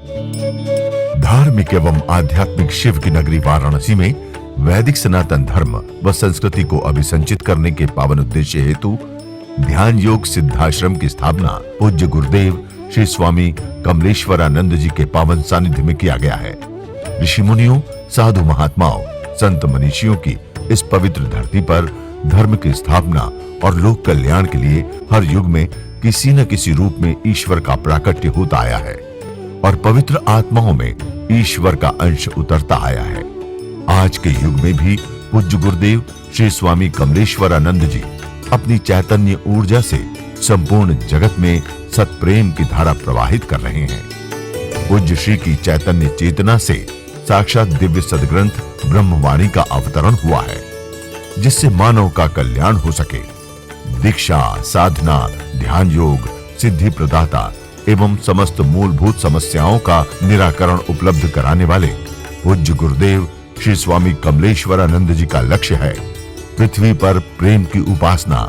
धार्मिक एवं आध्यात्मिक शिव की नगरी वाराणसी में वैदिक सनातन धर्म व संस्कृति को अभिसंचित करने के पावन उद्देश्य हेतु ध्यान योग सिद्धाश्रम की स्थापना पूज्य गुरुदेव श्री स्वामी कमलेश्वरानंद जी के पावन सानिध्य में किया गया है। ऋषि मुनियों, साधु महात्माओं, संत मनीषियों की इस पवित्र धरती पर धर्म की स्थापना और लोक कल्याण के लिए हर युग में किसी न किसी रूप में ईश्वर का प्राकट्य होता आया है और पवित्र आत्माओं में ईश्वर का अंश उतरता आया है। आज के युग में भी पूज्य गुरुदेव श्री स्वामी कमलेश्वरानंद जी अपनी चैतन्य ऊर्जा से संपूर्ण जगत में सत्प्रेम की धारा प्रवाहित कर रहे हैं। पूज्य श्री की चैतन्य चेतना से साक्षात दिव्य सदग्रंथ ब्रह्मवाणी का अवतरण हुआ है, जिससे मानव का कल्याण हो सके। दीक्षा, साधना, ध्यान योग, सिद्धि प्रदाता एवं समस्त मूलभूत समस्याओं का निराकरण उपलब्ध कराने वाले पूज्य गुरुदेव श्री स्वामी कमलेश्वरानंद जी का लक्ष्य है पृथ्वी पर प्रेम की उपासना,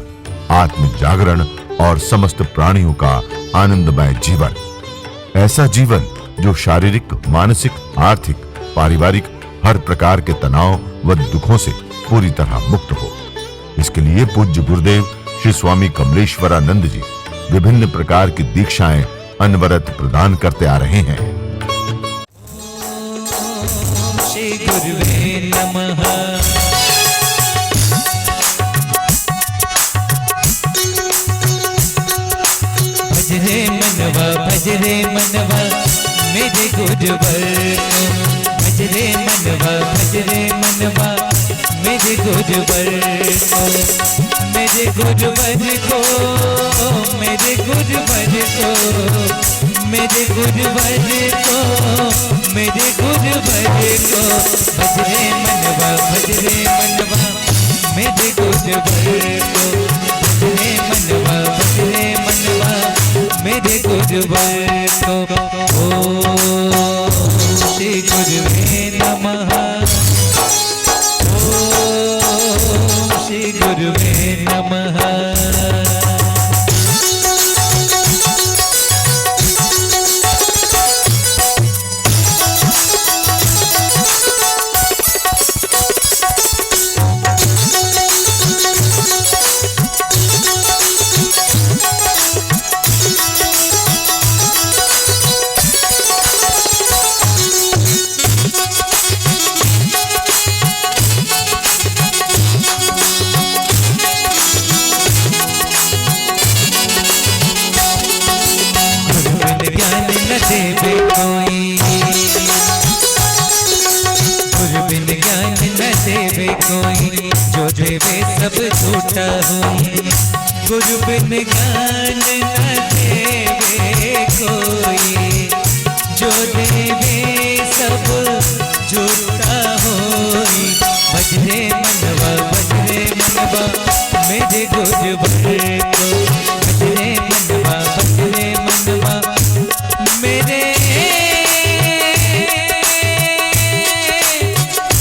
आत्म जागरण और समस्त प्राणियों का आनंदमय जीवन। ऐसा जीवन जो शारीरिक, मानसिक, आर्थिक, पारिवारिक हर प्रकार के तनाव व दुखों से पूरी तरह मुक्त हो। इसके लिए पूज्य गुरुदेव श्री स्वामी कमलेश्वरानंद जी विभिन्न प्रकार की दीक्षाएं अनवरत प्रदान करते आ रहे हैं। श्री गुरुवे नमः। भज रे मनवा मेरे गुरुवर को, भज रे मनवा मेरे गुरुवर को, मेरे गुरुवर को, मेरे गुरुवर को, मेरे गुरुवर को, मेरे गुरुवर को। भज रे मनवा मेरे गुरुवर को, भज रे मनवा मेरे गुरुवर को। ओम श्री गुरुवे नमः। ओम श्री गुरुवे नमः। देवे कोई, गुरु बिन ज्ञान न देवे कोई, जो देवे सब झूठा हुई। गुरु बिन ज्ञान न देवे कोई, जो देवे सब झूठा होई। भज रे मनवा मेरे गुरुवर को, भज रे मनवा मेरे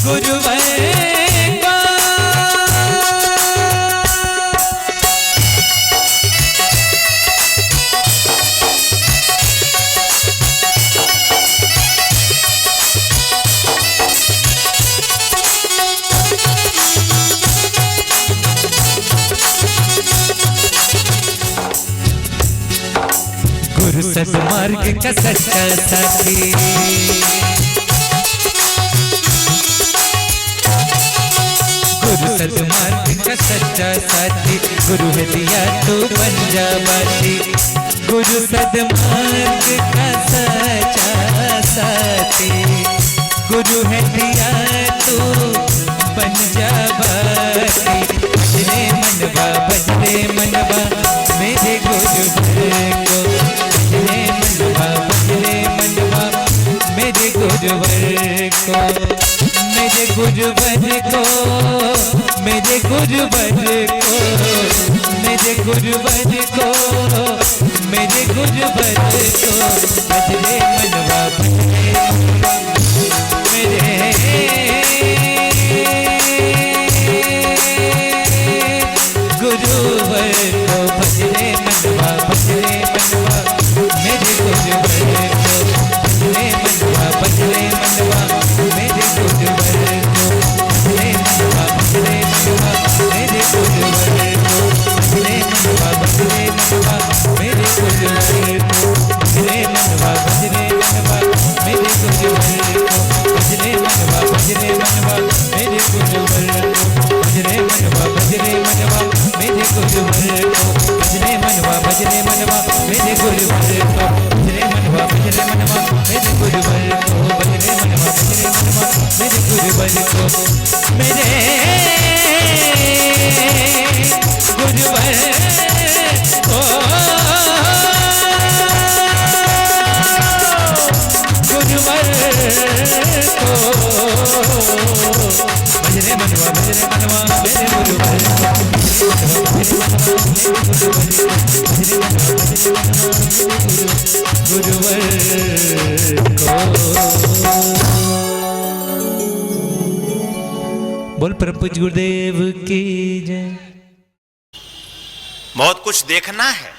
गुरुवर को। गुरु सत्मार्ग का सच्चा साथी, गुरु सत्मार्ग का सच्चा साथी, गुरु है दिया तो बन जा बाती। गुरु सत्मार्ग का सच्चा साथी, गुरु है दिया तो बन जा बाती। भज रे मनवा मेरे गुरुवर को, मेरे गुरुवर को, मेरे गुरुवर को, मेरे गुरुवर को, मेरे गुरुवर को, मेरे गुरुवर को। भज रे मनवा मेरे गुरुवर को, भज रे मनवा मेरे गुरुवर को, भज रे को। भजरे मनवा मेरे गुरुवर को। बोल परम पूज्य गुरुदेव की जय। बहुत कुछ देखना है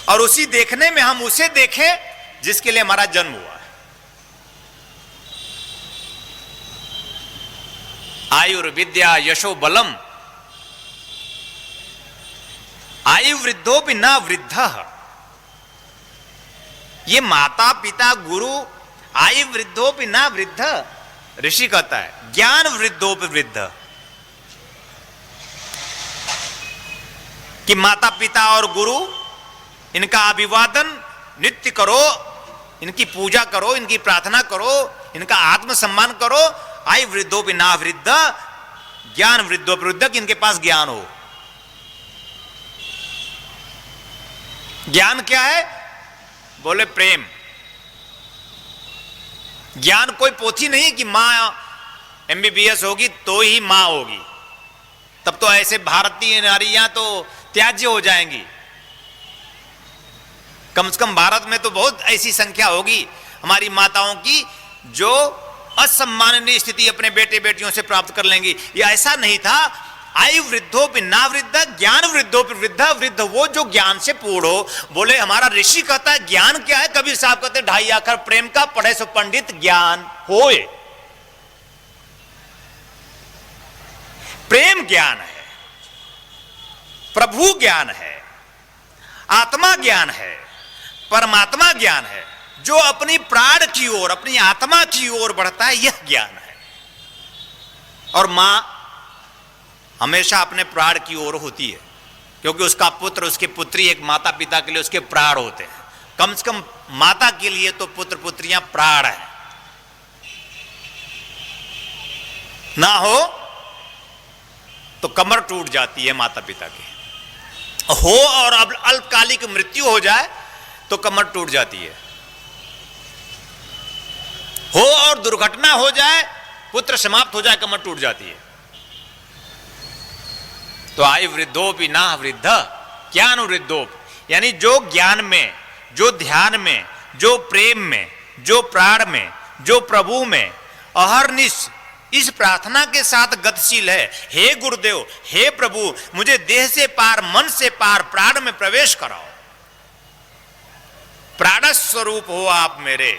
और उसी देखने में हम उसे देखें जिसके लिए हमारा जन्म हुआ है। आयुर्विद्या यशो बलम आयु वृद्धो भी न वृद्ध। ये माता पिता गुरु आयु वृद्धो भी न वृद्ध। ऋषि कहता है ज्ञान वृद्धो भी वृद्ध, कि माता पिता और गुरु इनका अभिवादन नित्य करो, इनकी पूजा करो, इनकी प्रार्थना करो, इनका आत्मसम्मान करो। आयु वृद्धो भी ना वृद्ध, ज्ञान वृद्धो वृद्ध, कि इनके पास ज्ञान हो। ज्ञान क्या है? बोले प्रेम। ज्ञान कोई पोथी नहीं कि मां MBBS होगी तो ही मां होगी, तब तो ऐसे भारतीय नारियां तो त्याज्य हो जाएंगी। कम से कम भारत में तो बहुत ऐसी संख्या होगी हमारी माताओं की जो असम्माननीय स्थिति अपने बेटे बेटियों से प्राप्त कर लेंगी। यह ऐसा नहीं था। आयु वृद्धो भी ना वृद्ध, ज्ञान वृद्धो भी वृद्ध। वृद्ध वो जो ज्ञान से पूर्ण हो। बोले हमारा ऋषि कहता है ज्ञान क्या है? कबीर साहब कहते हैं 2.5 अक्षर प्रेम का, पढ़े सो पंडित ज्ञान होए। प्रेम ज्ञान है, प्रभु ज्ञान है, आत्मा ज्ञान है, परमात्मा ज्ञान है। जो अपनी प्राण की ओर, अपनी आत्मा की ओर बढ़ता है, यह ज्ञान है। और मां हमेशा अपने प्राण की ओर होती है, क्योंकि उसका पुत्र, उसकी पुत्री एक माता पिता के लिए उसके प्राण होते हैं। कम से कम माता के लिए तो पुत्र पुत्रियां प्राण हैं। ना हो तो कमर टूट जाती है माता पिता की। हो और अब अल्पकालिक मृत्यु हो जाए तो कमर टूट जाती है। हो और दुर्घटना हो जाए, पुत्र समाप्त हो जाए, कमर टूट जाती है। तो आयु वृद्धो भी ना वृद्ध, ज्ञान वृद्धो, यानी जो ज्ञान में, जो ध्यान में, जो प्रेम में, जो प्राण में, जो प्रभु में अहरनिश इस प्रार्थना के साथ गतिशील है, हे गुरुदेव, हे प्रभु, मुझे देह से पार, मन से पार, प्राण में प्रवेश कराओ। प्राण स्वरूप हो आप मेरे,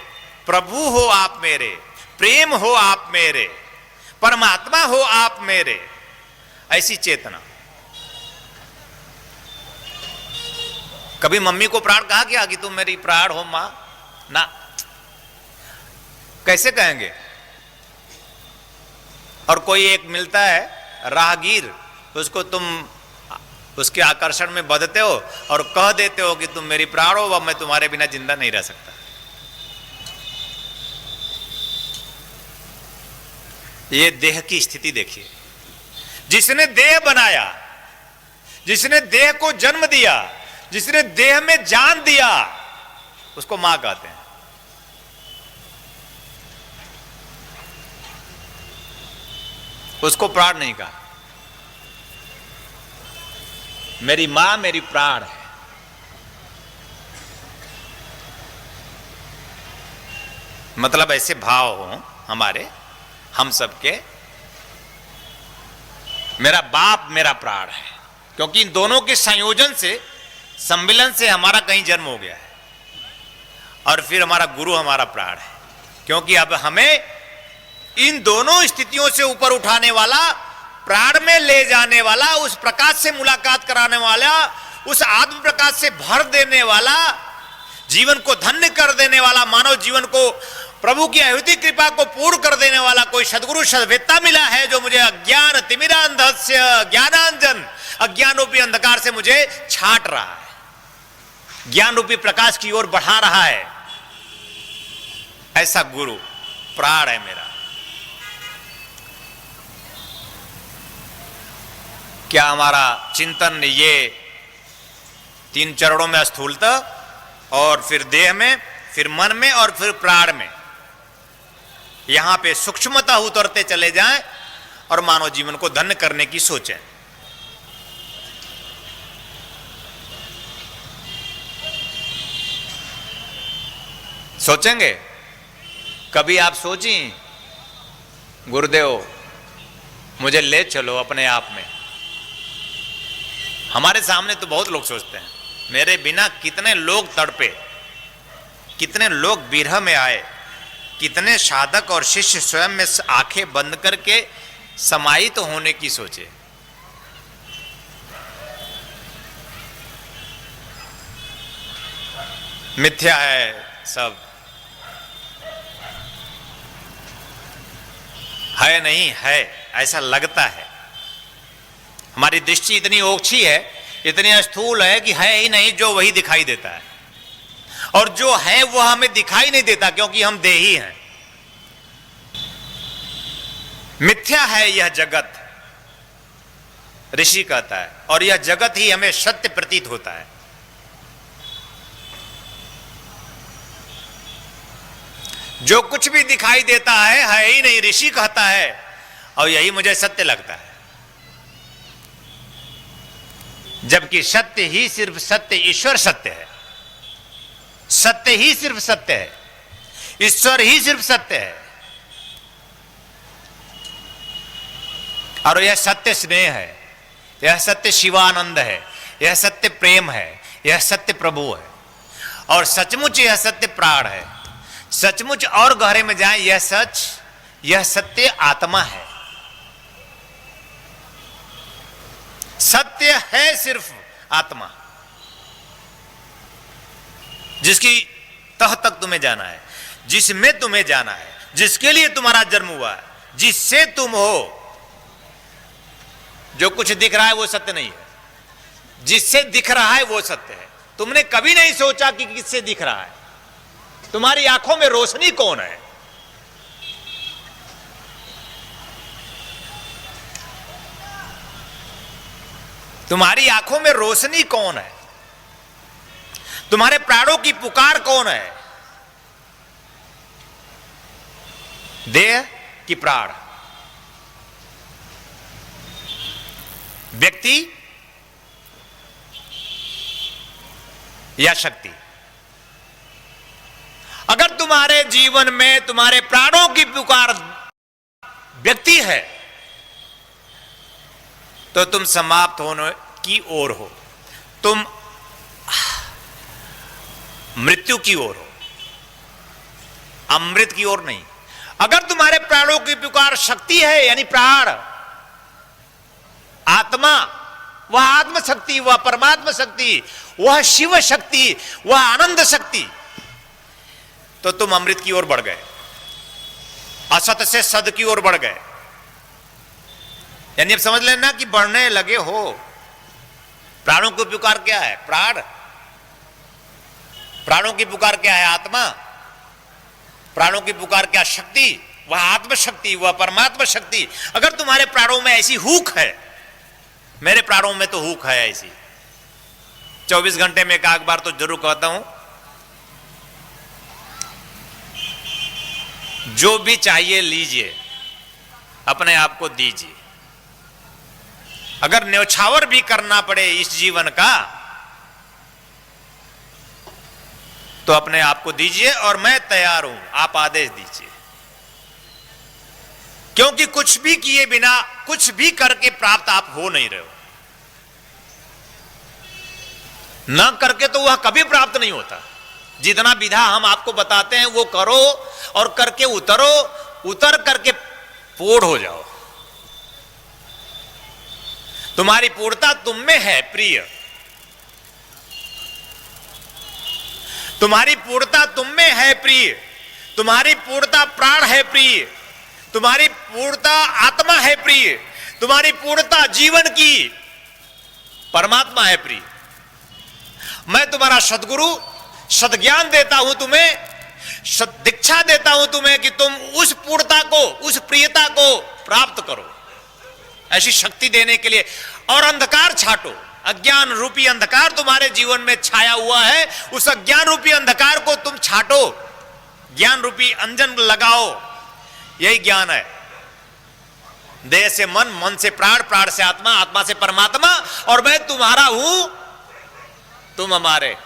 प्रभु हो आप मेरे, प्रेम हो आप मेरे, परमात्मा हो आप मेरे। ऐसी चेतना। कभी मम्मी को प्राण कहा गया कि तुम मेरी प्राण हो मां? ना। कैसे कहेंगे? और कोई एक मिलता है राहगीर, उसको तुम उसके आकर्षण में बधते हो और कह देते हो कि तुम मेरी प्राण हो, अब मैं तुम्हारे बिना जिंदा नहीं रह सकता। ये देह की स्थिति देखिए। जिसने देह बनाया, जिसने देह को जन्म दिया, जिसने देह में जान दिया, उसको मां कहते हैं। उसको प्राण नहीं कहा। मेरी मां मेरी प्राण है। मतलब ऐसे भाव हो हमारे, हम सबके, मेरा बाप मेरा प्राण है, क्योंकि इन दोनों के संयोजन से, सम्मिलन से हमारा कहीं जन्म हो गया है। और फिर हमारा गुरु हमारा प्राण है, क्योंकि अब हमें इन दोनों स्थितियों से ऊपर उठाने वाला, प्राण में ले जाने वाला, उस प्रकाश से मुलाकात कराने वाला, उस आत्म प्रकाश से भर देने वाला, जीवन को धन्य कर देने वाला, मानव जीवन को प्रभु की अद्वितीय कृपा को पूर्ण कर देने वाला कोई सदगुरु सद्वेत्ता मिला है, जो मुझे अज्ञान तिमिरांधस्य ज्ञानांजन, अज्ञान रूपी अंधकार से मुझे छाट रहा है, ज्ञान रूपी प्रकाश की ओर बढ़ा रहा है। ऐसा गुरु प्राण है मेरा। क्या हमारा चिंतन ये 3 चरणों में, स्थूलता, और फिर देह में, फिर मन में, और फिर प्राण में, यहां पे सूक्ष्मता उतरते चले जाएं और मानव जीवन को धन्य करने की सोचें। सोचेंगे? कभी आप सोची गुरुदेव मुझे ले चलो अपने आप में? हमारे सामने तो बहुत लोग सोचते हैं, मेरे बिना कितने लोग तड़पे, कितने लोग विरह में आए, कितने साधक और शिष्य स्वयं में आंखें बंद करके समाहित होने की सोचे। मिथ्या है सब, है नहीं है ऐसा लगता है। हमारी दृष्टि इतनी ओछी है, इतनी स्थूल है कि है ही नहीं जो वही दिखाई देता है, और जो है वो हमें दिखाई नहीं देता क्योंकि हम देही हैं। मिथ्या है यह जगत, ऋषि कहता है, और यह जगत ही हमें सत्य प्रतीत होता है। जो कुछ भी दिखाई देता है ही नहीं, ऋषि कहता है, और यही मुझे सत्य लगता है। जबकि सत्य ही सिर्फ सत्य, ईश्वर सत्य है। सत्य ही सिर्फ सत्य है, ईश्वर ही सिर्फ सत्य है। और यह सत्य स्नेह है, यह सत्य शिवानंद है, यह सत्य प्रेम है, यह सत्य प्रभु है, और सचमुच यह सत्य प्राण है। सचमुच और गहरे में जाए, यह सच, यह सत्य आत्मा है। सत्य है सिर्फ आत्मा, जिसकी तह तक तुम्हें जाना है, जिसमें तुम्हें जाना है, जिसके लिए तुम्हारा जन्म हुआ है, जिससे तुम हो। जो कुछ दिख रहा है वो सत्य नहीं है, जिससे दिख रहा है वो सत्य है। तुमने कभी नहीं सोचा कि किससे दिख रहा है। तुम्हारी आंखों में रोशनी कौन है? तुम्हारी आंखों में रोशनी कौन है? तुम्हारे प्राणों की पुकार कौन है? देह की प्राण? व्यक्ति या शक्ति? अगर तुम्हारे जीवन में तुम्हारे प्राणों की पुकार व्यक्ति है तो तुम समाप्त होने की ओर हो, तुम मृत्यु की ओर हो, अमृत की ओर नहीं। अगर तुम्हारे प्राणों की पुकार शक्ति है, यानी प्राण, आत्मा, वह आत्म शक्ति, वह परमात्मा शक्ति, वह शिव शक्ति, वह आनंद शक्ति, तो तुम अमृत की ओर बढ़ गए, असत से सद की ओर बढ़ गए। यानी अब समझ लेना कि बढ़ने लगे हो। प्राणों की पुकार क्या है? प्राण। प्राणों की पुकार क्या है? आत्मा। प्राणों की पुकार क्या? शक्ति, वह आत्म शक्ति, वह परमात्मा शक्ति। अगर तुम्हारे प्राणों में ऐसी हुक है, मेरे प्राणों में तो हुक है ऐसी, 24 घंटे में एक आध बार तो जरूर कहता हूं, जो भी चाहिए लीजिए, अपने आप को दीजिए। अगर न्यौछावर भी करना पड़े इस जीवन का तो अपने आप को दीजिए, और मैं तैयार हूं, आप आदेश दीजिए। क्योंकि कुछ भी किए बिना, कुछ भी करके प्राप्त आप हो नहीं रहे हो। न करके तो वह कभी प्राप्त नहीं होता। जितना विधा हम आपको बताते हैं वो करो, और करके उतरो, उतर करके पूर्ण हो जाओ। तुम्हारी पूर्णता तुम में है प्रिय, तुम्हारी पूर्णता तुम में है प्रिय, तुम्हारी पूर्णता प्राण है प्रिय, तुम्हारी पूर्णता आत्मा है प्रिय, तुम्हारी पूर्णता जीवन की परमात्मा है प्रिय। मैं तुम्हारा सदगुरु, सदज्ञान देता हूं तुम्हें, दीक्षा देता हूं तुम्हें कि तुम उस पूर्णता को, उस प्रियता को प्राप्त करो, ऐसी शक्ति देने के लिए। और अंधकार छाटो, अज्ञान रूपी अंधकार तुम्हारे जीवन में छाया हुआ है, उस अज्ञान रूपी अंधकार को तुम छाटो, ज्ञान रूपी अंजन लगाओ, यही ज्ञान है। देह से मन, मन से प्राण, प्राण से आत्मा, आत्मा से परमात्मा, और मैं तुम्हारा हूं, तुम हमारे।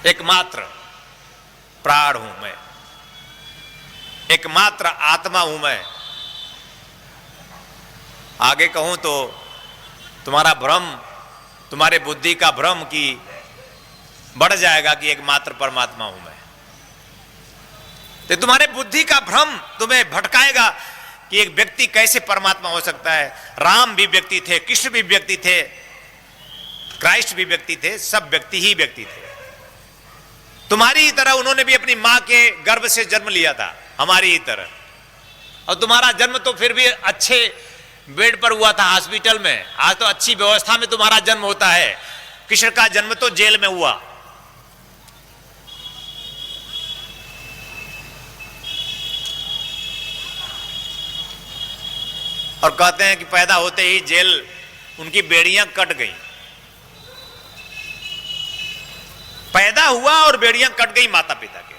एकमात्र प्राण हूं मैं, एकमात्र आत्मा हूं मैं। आगे कहूं तो तुम्हारा भ्रम, तुम्हारे बुद्धि का भ्रम की बढ़ जाएगा कि एकमात्र परमात्मा हूं मैं। तो तुम्हारे बुद्धि का भ्रम तुम्हें भटकाएगा कि एक व्यक्ति कैसे परमात्मा हो सकता है। राम भी व्यक्ति थे, कृष्ण भी व्यक्ति थे, क्राइस्ट भी व्यक्ति थे, सब व्यक्ति ही व्यक्ति थे। तुम्हारी ही तरह उन्होंने भी अपनी मां के गर्भ से जन्म लिया था, हमारी ही तरह। और तुम्हारा जन्म तो फिर भी अच्छे बेड पर हुआ था, हॉस्पिटल में। आज तो अच्छी व्यवस्था में तुम्हारा जन्म होता है। कृष्ण का जन्म तो जेल में हुआ। और कहते हैं कि पैदा होते ही जेल, उनकी बेड़ियां कट गई। पैदा हुआ और बेड़ियां कट गई माता पिता के।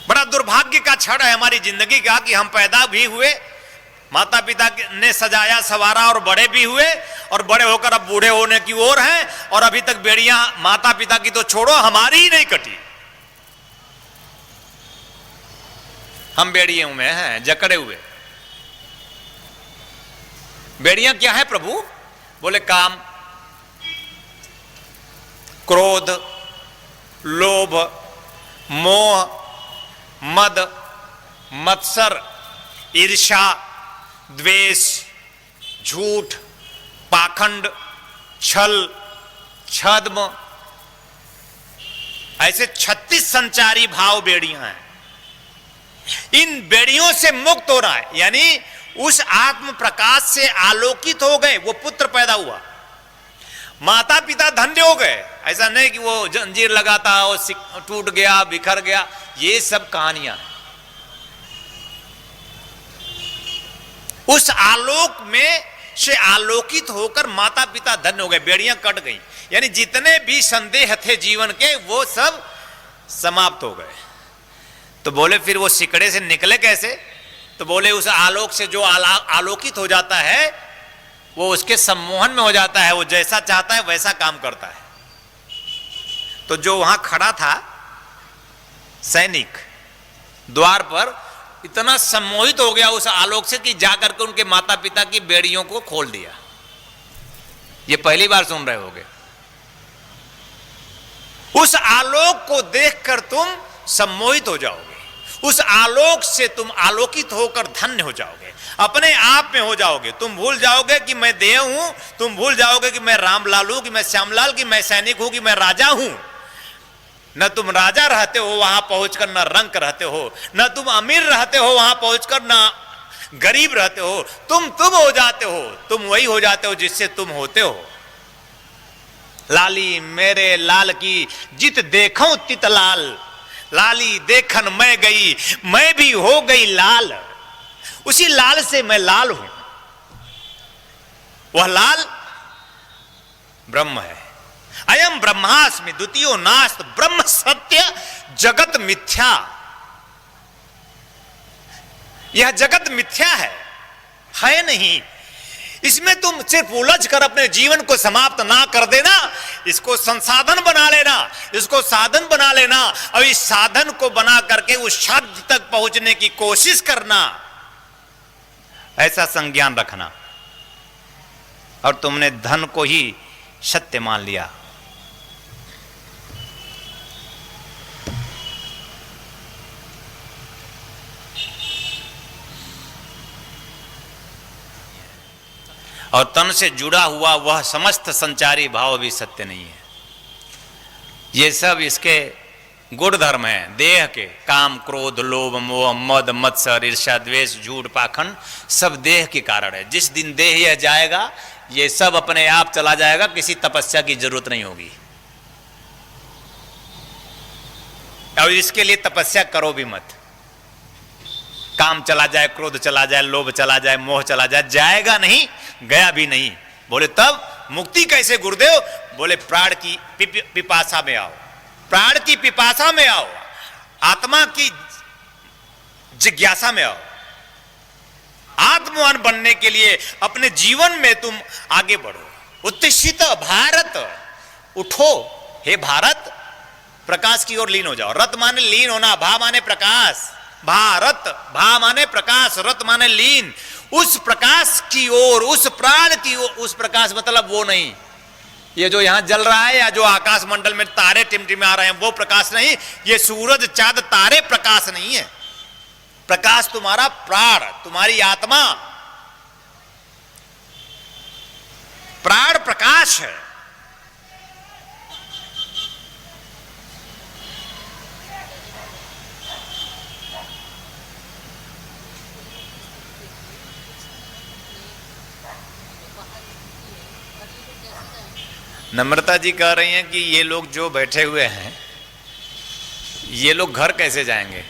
बड़ा दुर्भाग्य का क्षण है हमारी जिंदगी का कि हम पैदा भी हुए, माता पिता ने सजाया संवारा और बड़े भी हुए, और बड़े होकर अब बूढ़े होने की ओर हैं, और अभी तक बेड़ियां माता पिता की तो छोड़ो, हमारी ही नहीं कटी। हम बेड़ियों में हैं, जकड़े हुए। बेड़ियां क्या है प्रभु? बोले काम, क्रोध, लोभ, मोह, मद, मत्सर, ईर्ष्या, द्वेष, झूठ, पाखंड, छल, छद्म, ऐसे 36 संचारी भाव बेड़ियां हैं। इन बेड़ियों से मुक्त होना है, यानी उस आत्म प्रकाश से आलोकित हो गए। वो पुत्र पैदा हुआ, माता पिता धन्य हो गए। ऐसा नहीं कि वो जंजीर लगाता वो टूट गया, बिखर गया, ये सब कहानियां हैं। उस आलोक में से आलोकित होकर माता पिता धन्य हो गए, बेड़ियां कट गई। यानी जितने भी संदेह थे जीवन के वो सब समाप्त हो गए। तो बोले फिर वो सिकड़े से निकले कैसे? तो बोले उस आलोक से जो आलोकित हो जाता है वो उसके सम्मोहन में हो जाता है, वो जैसा चाहता है वैसा काम करता है। तो जो वहां खड़ा था सैनिक द्वार पर, इतना सम्मोहित हो गया उस आलोक से कि जाकर के उनके माता पिता की बेड़ियों को खोल दिया। ये पहली बार सुन रहे होगे। उस आलोक को देखकर तुम सम्मोहित हो जाओगे, उस आलोक से तुम आलोकित होकर धन्य हो जाओगे, अपने आप में हो जाओगे। तुम भूल जाओगे कि मैं देव हूं, तुम भूल जाओगे कि मैं रामलाल हूं, कि मैं श्यामलाल, कि मैं सैनिक हूं, कि मैं राजा हूं। न तुम राजा रहते हो वहां पहुंचकर, न रंक रहते हो, न तुम अमीर रहते हो वहां पहुंचकर, न गरीब रहते हो। तुम हो जाते हो, तुम वही हो जाते हो जिससे तुम होते हो। लाली मेरे लाल की जित देखो तित लाल, लाली देखन मैं गई, मैं भी हो गई लाल। उसी लाल से मैं लाल हूं। वह लाल ब्रह्म है। अयम ब्रह्मास्मि द्वितीयो नास्त, ब्रह्म सत्य जगत मिथ्या। यह जगत मिथ्या है नहीं। इसमें तुम सिर्फ उलझ कर अपने जीवन को समाप्त ना कर देना, इसको संसाधन बना लेना, इसको साधन बना लेना, और इस साधन को बना करके उस शब्द तक पहुंचने की कोशिश करना, ऐसा संज्ञान रखना। और तुमने धन को ही सत्य मान लिया। और तन से जुड़ा हुआ वह समस्त संचारी भाव भी सत्य नहीं है। ये सब इसके गुण धर्म हैं, देह के। काम, क्रोध, लोभ, मोह, मद, मत्सर, ईर्ष्या, द्वेष, झूठ, पाखंड, सब देह के कारण है। जिस दिन देह यह जाएगा, ये सब अपने आप चला जाएगा, किसी तपस्या की जरूरत नहीं होगी। और इसके लिए तपस्या करो भी मत। काम चला जाए, क्रोध चला जाए, लोभ चला जाए, मोह चला जाए, जाएगा नहीं, गया भी नहीं। बोले तब मुक्ति कैसे गुरुदेव? बोले प्राण की पिपासा में आओ, प्राण की पिपासा में आओ, आत्मा की जिज्ञासा में आओ। आत्मवान बनने के लिए अपने जीवन में तुम आगे बढ़ो। उत्तिष्ठित भारत, उठो हे भारत, प्रकाश की ओर लीन हो जाओ। रत माने लीन होना, भा माने प्रकाश, भारत, भा माने प्रकाश, रत माने लीन। उस प्रकाश की ओर, उस प्राण की ओर, उस प्रकाश मतलब वो नहीं ये जो यहां जल रहा है या जो आकाश मंडल में तारे टिमटिमा रहे हैं वो प्रकाश नहीं, ये सूरज चांद तारे प्रकाश नहीं है। प्रकाश तुम्हारा प्राण, तुम्हारी आत्मा, प्राण प्रकाश है। नम्रता जी कह रही हैं कि ये लोग जो बैठे हुए हैं ये लोग घर कैसे जाएंगे।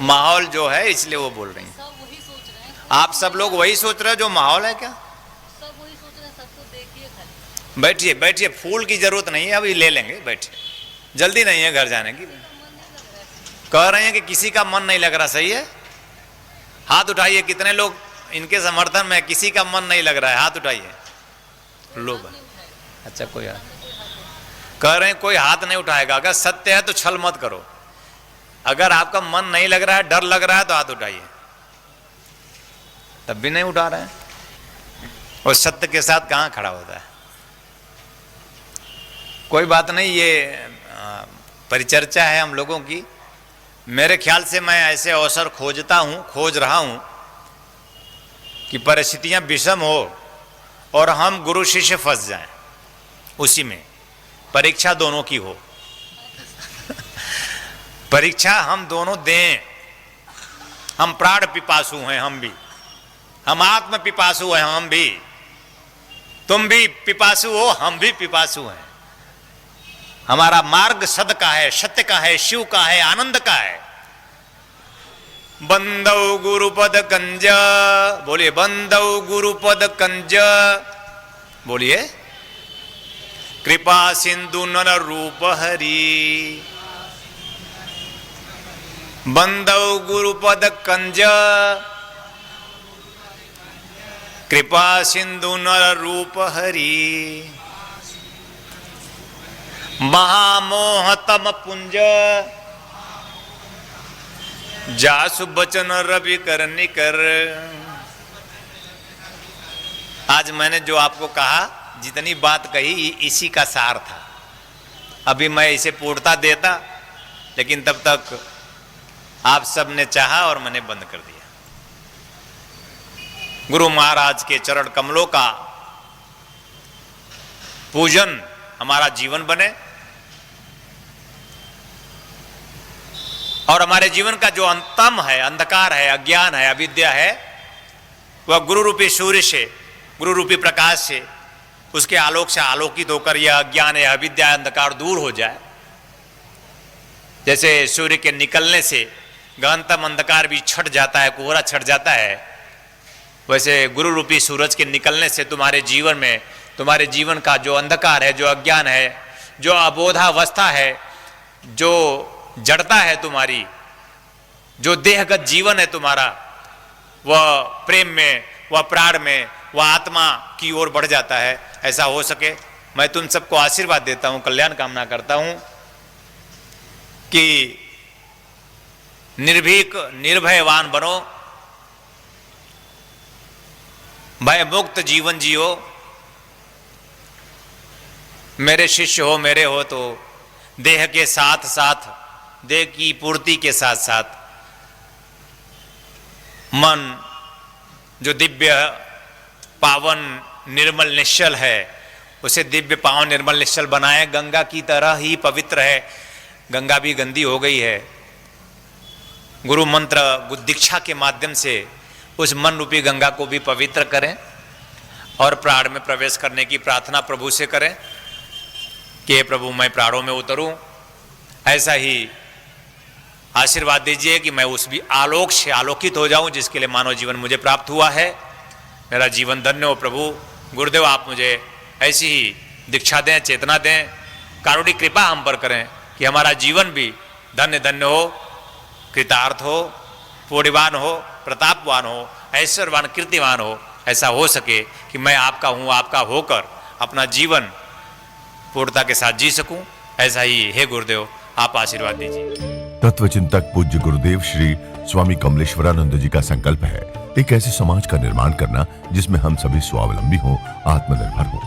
माहौल जो है इसलिए वो बोल रही हैं। सब वही सोच रहे हैं। आप सब लोग वही सोच रहे हो जो माहौल है क्या? सब वही सोच रहे हैं, सबको देखिए खाली। बैठिए बैठिए, फूल की जरूरत नहीं है, अभी ले लेंगे, बैठिए, जल्दी नहीं है घर जाने की। कह रहे हैं कि किसी का मन नहीं लग रहा, सही है? हाथ उठाइए, कितने लोग इनके समर्थन में, किसी का मन नहीं लग रहा है, हाथ उठाइए। लोग अच्छा, कोई कह रहे हैं कोई हाथ नहीं उठाएगा। अगर सत्य है तो छल मत करो। अगर आपका मन नहीं लग रहा है, डर लग रहा है तो हाथ उठाइए। तब भी नहीं उठा रहे हैं, और सत्य के साथ कहां खड़ा होता है। कोई बात नहीं, ये परिचर्चा है हम लोगों की। मेरे ख्याल से मैं ऐसे अवसर खोजता हूं, खोज रहा हूं कि परिस्थितियां विषम हो और हम गुरु शिष्य फंस जाएं उसी में, परीक्षा दोनों की हो। परीक्षा हम दोनों दें। हम प्राण पिपासु हैं, हम भी, हम आत्म पिपासु हैं, हम भी, तुम भी पिपासु हो, हम भी पिपासु हैं। हमारा मार्ग सद का है, सत्य का है, शिव का है, आनंद का है। बंदौ गुरुपद कंज, बोलिए, बंदौ गुरुपद कंज, बोलिए। कृपा सिंधु नर रूप हरि, बंदौ गुरुपद कंज, कृपा सिंधु नर रूप हरि। महामोहतम पुंज, जासु बचन रवि कर निकर। आज मैंने जो आपको कहा, जितनी बात कही, इसी का सार था। अभी मैं इसे पूर्णता देता, लेकिन तब तक आप सब ने चाहा और मैंने बंद कर दिया। गुरु महाराज के चरण कमलों का पूजन हमारा जीवन बने, और हमारे जीवन का जो अंतम है, अंधकार है, अज्ञान है, अविद्या है, वह गुरु रूपी सूर्य से, गुरु रूपी प्रकाश से, उसके आलोक से आलोकित होकर यह अज्ञान है, अविद्या, अंधकार दूर हो जाए। जैसे सूर्य के निकलने से गहनतम अंधकार भी छट जाता है, कोहरा छट जाता है, वैसे गुरु रूपी सूरज के निकलने से तुम्हारे जीवन में, तुम्हारे जीवन का जो अंधकार है, जो अज्ञान है, जो अबोधावस्था है, जो जड़ता है तुम्हारी, जो देहगत जीवन है तुम्हारा, वह प्रेम में, वह प्राण में, वह आत्मा की ओर बढ़ जाता है। ऐसा हो सके, मैं तुम सबको आशीर्वाद देता हूं, कल्याण कामना करता हूं कि निर्भीक निर्भयवान बनो, भय मुक्त जीवन जियो। मेरे शिष्य हो, मेरे हो तो देह के साथ साथ, देह की पूर्ति के साथ साथ मन जो दिव्य पावन निर्मल निश्चल है, उसे दिव्य पावन निर्मल निश्चल बनाए। गंगा की तरह ही पवित्र है, गंगा भी गंदी हो गई है। गुरु मंत्र दीक्षा के माध्यम से उस मन रूपी गंगा को भी पवित्र करें, और प्राण में प्रवेश करने की प्रार्थना प्रभु से करें कि हे प्रभु, मैं प्राणों में उतरूं। ऐसा ही आशीर्वाद दीजिए कि मैं उस भी आलोक से आलोकित हो जाऊं जिसके लिए मानव जीवन मुझे प्राप्त हुआ है। मेरा जीवन धन्य हो प्रभु। गुरुदेव, आप मुझे ऐसी ही दीक्षा दें, चेतना दें, कारुणिक कृपा हम पर करें कि हमारा जीवन भी धन्य धन्य हो, कृतार्थ हो, पुण्यवान हो, प्रतापवान हो, ऐश्वर्यवान, कीर्तिवान हो, ऐसा हो सके कि मैं आपका हूँ, आपका होकर अपना जीवन पूर्णता के साथ जी सकूं। ऐसा ही हे गुरुदेव आप आशीर्वाद दीजिए। तत्वचिंतक पूज्य गुरुदेव श्री स्वामी कमलेश्वरानंद जी का संकल्प है एक ऐसे समाज का निर्माण करना जिसमें हम सभी स्वावलंबी हों, आत्मनिर्भर हों।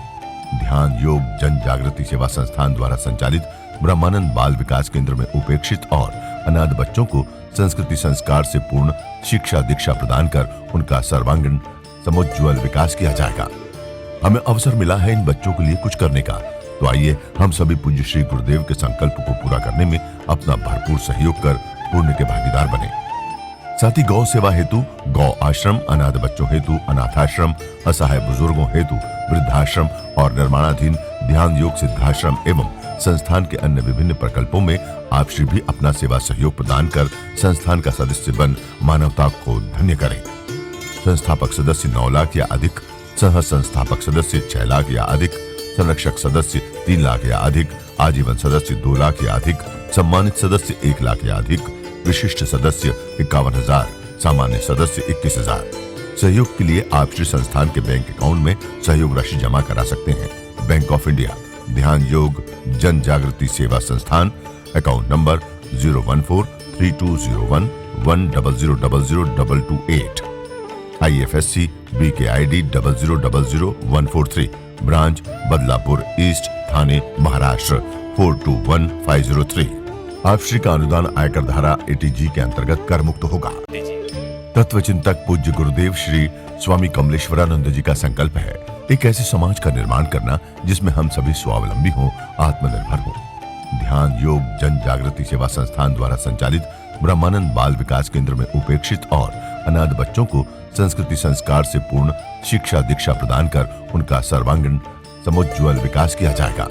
ध्यान योग जन जागृति सेवा संस्थान द्वारा संचालित ब्रह्मानंद बाल विकास केंद्र में उपेक्षित और अनाथ बच्चों को संस्कृति संस्कार से पूर्ण शिक्षा दीक्षा प्रदान कर उनका सर्वांगीण समुज्ज्वल विकास किया जाएगा। हमें अवसर मिला है इन बच्चों के लिए कुछ करने का, तो आइए हम सभी पूज्य श्री गुरुदेव के संकल्प को पूरा करने में अपना भरपूर सहयोग कर पुण्य के भागीदार बने। साथ ही गौ सेवा हेतु गौ आश्रम, अनाथ बच्चों हेतु अनाथाश्रम, असहाय बुजुर्गों हेतु वृद्धाश्रम और निर्माणाधीन ध्यान योग सिद्धाश्रम एवं संस्थान के अन्य विभिन्न प्रकल्पों में आप श्री भी अपना सेवा सहयोग प्रदान कर संस्थान का सदस्य बन मानवता को धन्य करें। संस्थापक सदस्य 9 लाख या अधिक, सह संस्थापक सदस्य 6 लाख या अधिक, संरक्षक सदस्य 3 लाख या अधिक, आजीवन सदस्य 2 लाख या अधिक, सम्मानित सदस्य 1 लाख या अधिक, विशिष्ट सदस्य 51,000, सामान्य सदस्य 21,000। सहयोग के लिए आप श्री संस्थान के बैंक अकाउंट में सहयोग राशि जमा करा सकते हैं। बैंक ऑफ इंडिया ध्यान योग जन Jagriti Seva Sansthan, account number 014320110002228, IFSC BKID 0000143, branch Badlapur east, Thane Maharashtra 421503। आप श्री का अनुदान आयकर धारा 80G के अंतर्गत कर मुक्त होगा। तत्वचिंतक पूज्य गुरुदेव श्री स्वामी कमलेश्वरानंद जी का संकल्प है एक ऐसे समाज का निर्माण करना जिसमें हम सभी स्वावलंबी हों, आत्मनिर्भर हों। ध्यान योग जन जागृति सेवा संस्थान द्वारा संचालित ब्रह्मानंद बाल विकास केंद्र में उपेक्षित और अनाथ बच्चों को संस्कृति संस्कार से पूर्ण शिक्षा दीक्षा प्रदान कर उनका सर्वांगीण समुज्ज्वल विकास किया जाएगा।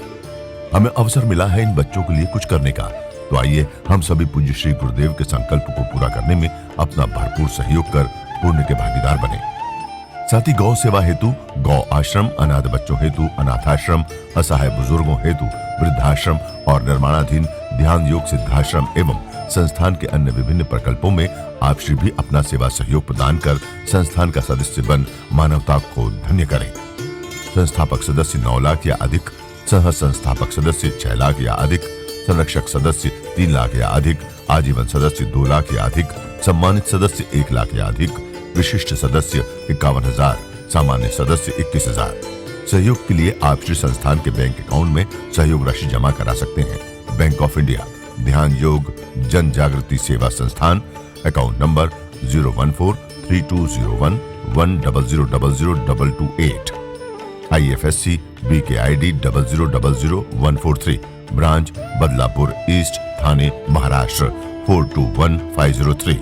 हमें अवसर मिला है इन बच्चों के लिए कुछ करने का, तो आइए हम सभी पूज्य श्री गुरुदेव के संकल्प को पूरा करने में अपना भरपूर सहयोग कर पुण्य के भागीदार बने। साथ ही गौ सेवा हेतु गौ आश्रम, अनाथ बच्चों हेतु अनाथाश्रम, असहाय बुजुर्गों हेतु वृद्धाश्रम और निर्माणाधीन ध्यान योग सिद्धाश्रम एवं संस्थान के अन्य विभिन्न प्रकल्पों में आप श्री भी अपना सेवा सहयोग प्रदान कर संस्थान का सदस्य बन मानवता को धन्य करें। संस्थापक सदस्य 9 लाख या अधिक, सह संस्थापक सदस्य 6 लाख या अधिक, संरक्षक सदस्य 3 लाख या अधिक, आजीवन सदस्य 2 लाख या अधिक, सम्मानित सदस्य 1 लाख या अधिक, विशिष्ट सदस्य 51,000, सामान्य सदस्य 21,000। सहयोग के लिए आप श्री संस्थान के बैंक अकाउंट में सहयोग राशि जमा करा सकते हैं। बैंक ऑफ इंडिया ध्यान योग जन Jagriti Seva Sansthan, account number 014320110002228, IFSC BKID 0000143, branch Badlapur east, Thane Maharashtra 421503।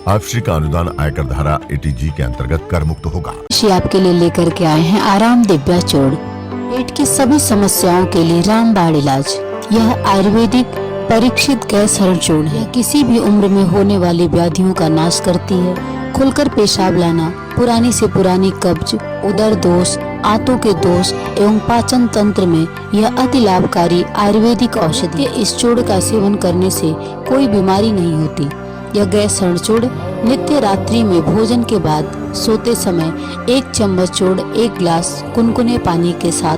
आप श्री का अनुदान आयकर धारा 80G के अंतर्गत कर मुक्त होगा। श्री आपके लिए लेकर के आए हैं आराम दिव्या चूड़, पेट की सभी समस्याओं के लिए रामबाण इलाज। यह आयुर्वेदिक परीक्षित गैस हरण चूर्ण है। किसी भी उम्र में होने वाली व्याधियों का नाश करती है। खुलकर पेशाब लाना, पुरानी से पुरानी कब्ज, उदर दोष, आंतों के दोष एवं पाचन तंत्र में यह अति लाभकारी आयुर्वेदिक औषधि है। इस चूर्ण का सेवन करने से कोई बीमारी नहीं होती। यह गैस हरण चूर्ण नित्य रात्रि में भोजन के बाद सोते समय 1 चम्मच चूर्ण 1 गिलास कुनकुने पानी के साथ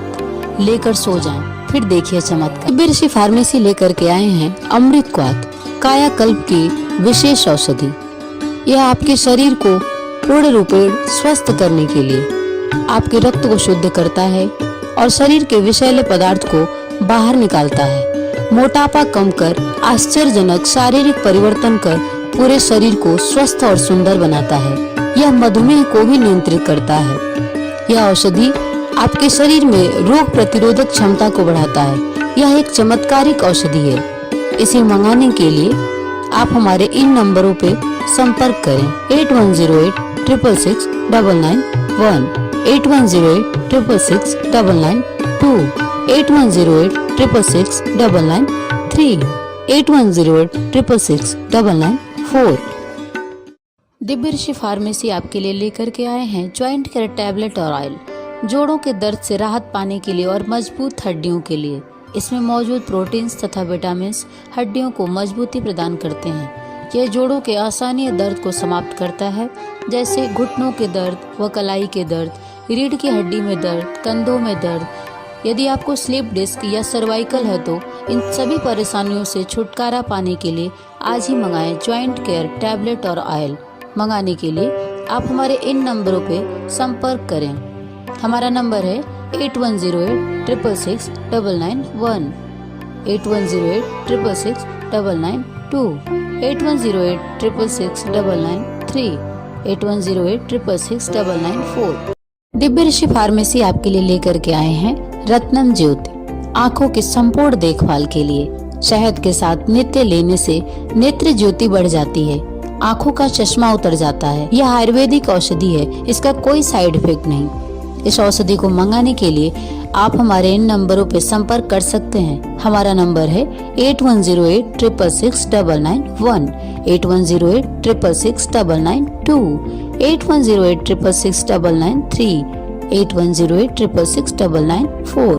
लेकर सो जाएं। फिर देखिए चमत्कार। बिरसी फार्मेसी लेकर के आए हैं अमृत क्वाथ, कायाकल्प की विशेष औषधि। यह आपके शरीर को पूर्ण रूपेण स्वस्थ करने के लिए आपके रक्त को शुद्ध करता है और शरीर के विषैले पदार्थ को बाहर निकालता है। मोटापा कम कर आश्चर्यजनक शारीरिक परिवर्तन कर पूरे शरीर को स्वस्थ और सुंदर बनाता है। यह मधुमेह को भी नियंत्रित करता है। यह औषधि आपके शरीर में रोग प्रतिरोधक क्षमता को बढ़ाता है। यह एक चमत्कारिक औषधि है। इसे मंगाने के लिए आप हमारे इन नंबरों पे संपर्क करें 8108666991, 8108666992, 8108666993, 8108666994। दिव्य ऋषि फार्मेसी आपके लिए लेकर के आए हैं ज्वाइंट केयर टैबलेट और ऑयल। जोड़ों के दर्द से राहत पाने के लिए और मजबूत हड्डियों के लिए इसमें मौजूद प्रोटीन्स तथा विटामिन्स हड्डियों को मजबूती प्रदान करते हैं। यह जोड़ों के असहनीय दर्द को समाप्त करता है, जैसे घुटनों के दर्द व कलाई के दर्द, रीढ़ की हड्डी में दर्द, कंधों में दर्द। यदि आपको स्लिप डिस्क या सर्वाइकल है तो इन सभी परेशानियों से छुटकारा पाने के लिए आज ही मंगाएं जॉइंट केयर टैबलेट और ऑयल। मंगाने के लिए आप हमारे इन नंबरों पे संपर्क करें। हमारा नंबर है 8108666991, 8108666992, 8108666993, 8108666994। दिव्य ऋषि फार्मेसी आपके लिए लेकर के आए हैं रत्नम ज्योति, आँखों की संपूर्ण देखभाल के लिए। शहद के साथ नित्य लेने से नेत्र ज्योति बढ़ जाती है, आँखों का चश्मा उतर जाता है। यह आयुर्वेदिक औषधि है, इसका कोई साइड इफेक्ट नहीं। इस औषधि को मंगाने के लिए आप हमारे इन नंबरों पर संपर्क कर सकते हैं। हमारा नंबर है 8108666991, 8108666992, 8108666993, 8108666994।